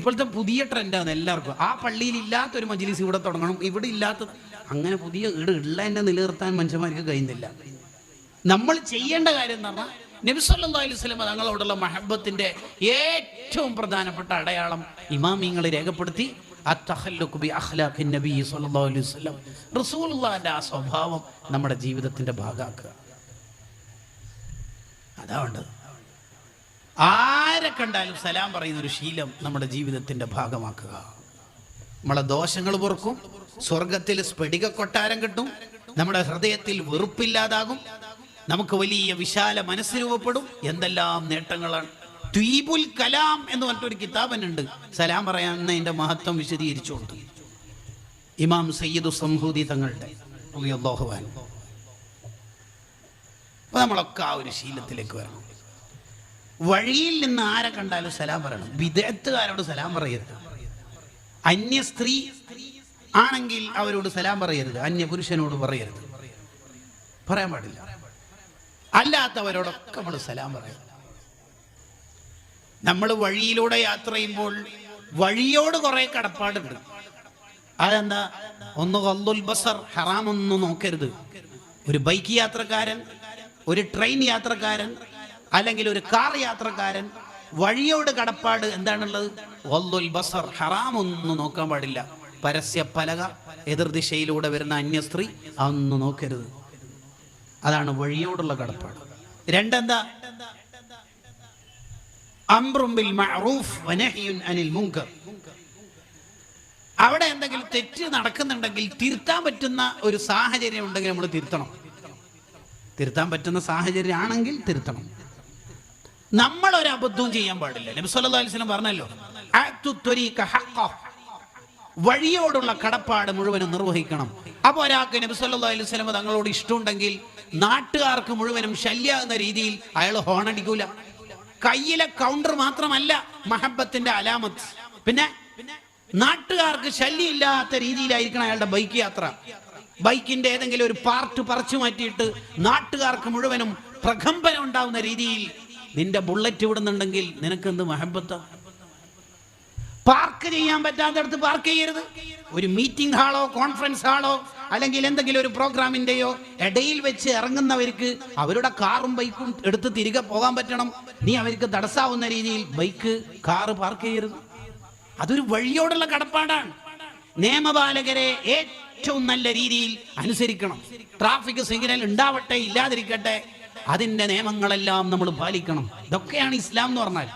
ഇപ്പോഴത്തെ പുതിയ ട്രെൻഡാണ് എല്ലാവർക്കും. ആ പള്ളിയിൽ ഇല്ലാത്തൊരു മജ്ലിസ് ഇവിടെ തുടങ്ങണം, ഇവിടെ ഇല്ലാത്ത, അങ്ങനെ പുതിയ ഉള്ളതിൻ്റെ നിലനിർത്താൻ മനുഷ്യന്മാർക്ക് കഴിയുന്നില്ല. നമ്മൾ ചെയ്യേണ്ട കാര്യം എന്ന് പറഞ്ഞാൽ നബി സല്ലല്ലാഹു അലൈഹി വസല്ലം തങ്ങളോടുള്ള മഹബ്ബത്തിന്റെ ഏറ്റവും പ്രധാനപ്പെട്ട അടയാളം ഇമാമിങ്ങൾ രേഖപ്പെടുത്തി അത്തഖല്ലുഖു ബി അഖ്ലാഖിൻ നബി സല്ലല്ലാഹു അലൈഹി വസല്ലം, റസൂലുള്ളാഹിന്റെ ആ സ്വഭാവം നമ്മുടെ ജീവിതത്തിന്റെ ഭാഗമാക്കുക. അതാ വേണ്ടത്. ആരെ കണ്ടാലും സലാം പറയുന്ന ഒരു ശീലം നമ്മുടെ ജീവിതത്തിന്റെ ഭാഗമാക്കുക. നമ്മളെ ദോഷങ്ങൾ പൊറുക്കും, സ്വർഗത്തിൽ സ്ഫടിക കൊട്ടാരം കിട്ടും, നമ്മുടെ ഹൃദയത്തിൽ വെറുപ്പില്ലാതാകും, നമുക്ക് വലിയ വിശാല മനസ്സ് രൂപപ്പെടും. എന്തെല്ലാം നേട്ടങ്ങളാണ്. ത്വീബുൽ കലാം എന്ന് പറഞ്ഞിട്ടൊരു കിതാബനുണ്ട് സലാം പറയാന്നതിന്റെ മഹത്വം വിശദീകരിച്ചുകൊണ്ട്. ഇമാം സയ്യിദ് സംഹൂദി തങ്ങളുടെ റളിയല്ലാഹു അൻഹു. അപ്പൊ നമ്മളൊക്കെ ആ ഒരു ശീലത്തിലേക്ക് വരണം. വഴിയിൽ നിന്ന് ആരെ കണ്ടാലും സലാം പറയണം. വിദേഹത്തുകാരോട് സലാം പറയരുത്. അന്യ സ്ത്രീ ആണെങ്കിൽ അവരോട് സലാം പറയരുത്, അന്യ പുരുഷനോട് പറയരുത്, പറയാൻ പാടില്ല. അല്ലാത്തവരോടൊക്കെ നമ്മൾ സലാം പറയണം. നമ്മൾ വഴിയിലൂടെ യാത്ര ചെയ്യുമ്പോൾ വഴിയോട് കുറെ കടപ്പാടുണ്ട്. അതെന്താ? ഒന്ന് ഖദ്ദുൽ ബസർ, ഹറാമൊന്നും നോക്കരുത്. ഒരു ബൈക്ക് യാത്രക്കാരൻ, ഒരു ട്രെയിൻ യാത്രക്കാരൻ, അല്ലെങ്കിൽ ഒരു കാർ യാത്രക്കാരൻ, വഴിയോട് കടപ്പാട് എന്താണുള്ളത്? ഖദ്ദുൽ ബസർ, ഹറാമൊന്നും നോക്കാൻ പാടില്ല. പരസ്യ പലക, എതിർദിശയിലൂടെ വരുന്ന അന്യ സ്ത്രീ, അതൊന്നും നോക്കരുത്. അതാണ് വഴിയോടുള്ള കടപ്പാട്. രണ്ടെന്താ? അംറും ബിൽ മഅറൂഫ് വനഹ്യുൻ അനിൽ മുൻകർ. അവിടെ എന്തെങ്കിലും തെറ്റ് നടക്കുന്നുണ്ടെങ്കിൽ തിരുത്താൻ പറ്റുന്ന ഒരു സാഹചര്യം ഉണ്ടെങ്കിൽ നമ്മൾ തിരുത്തണം. തിരുത്താൻ പറ്റുന്ന സാഹചര്യം ആണെങ്കിൽ തിരുത്തണം. നമ്മൾ ഒരു അബദ്ധവും ചെയ്യാൻ പാടില്ല. നബി സല്ലല്ലാഹു അലൈഹി വസല്ലം പറഞ്ഞല്ലോ, അഅ്തു ത്വരീഖ ഹഖ്ഖഹ്, വഴിയോടുള്ള കടപ്പാട് മുഴുവനും നിർവഹിക്കണം. അപ്പോൾ ഒരാൾക്ക് നബി സല്ലല്ലാഹു അലൈഹി വസല്ലം തങ്ങളോട് ഇഷ്ടമുണ്ടെങ്കിൽ നാട്ടുകാർക്ക് മുഴുവനും ശല്യാകുന്ന രീതിയിൽ അയാൾ ഹോണടിക്കൂല. കയ്യിലെ കൗണ്ടർ മാത്രമല്ല മഹബത്തിന്റെ അലാമത്ത്, പിന്നെ നാട്ടുകാർക്ക് ശല്യമില്ലാത്ത രീതിയിലായിരിക്കണം അയാളുടെ ബൈക്ക് യാത്ര. ബൈക്കിന്റെ ഏതെങ്കിലും ഒരു പാർട്ട് പറിച്ചു മാറ്റിയിട്ട് നാട്ടുകാർക്ക് മുഴുവനും പ്രകമ്പനം ഉണ്ടാവുന്ന രീതിയിൽ നിന്റെ ബുള്ളറ്റ് വിടുന്നുണ്ടെങ്കിൽ നിനക്കെന്ത് മഹബത്ത. പാർക്ക് ചെയ്യാൻ പറ്റാത്തടത്ത് പാർക്ക് ചെയ്യരുത്. ഒരു മീറ്റിംഗ് ഹാളോ കോൺഫറൻസ് ഹാളോ അല്ലെങ്കിൽ എന്തെങ്കിലും ഒരു പ്രോഗ്രാമിന്റെയോ ഇടയിൽ വെച്ച് ഇറങ്ങുന്നവർക്ക് അവരുടെ കാറും ബൈക്കും എടുത്ത് തിരികെ പോകാൻ പറ്റണം. നീ അവർക്ക് തടസ്സാവുന്ന രീതിയിൽ ബൈക്ക്, കാറ് പാർക്ക് ചെയ്യരുത്. അതൊരു വഴിയോടുള്ള കടപ്പാടാണ്. നിയമപാലകരെ ഏറ്റവും നല്ല രീതിയിൽ അനുസരിക്കണം. ട്രാഫിക് സിഗ്നൽ ഉണ്ടാവട്ടെ ഇല്ലാതിരിക്കട്ടെ, അതിന്റെ നിയമങ്ങളെല്ലാം നമ്മൾ പാലിക്കണം. ഇതൊക്കെയാണ് ഇസ്ലാം എന്ന് പറഞ്ഞാൽ.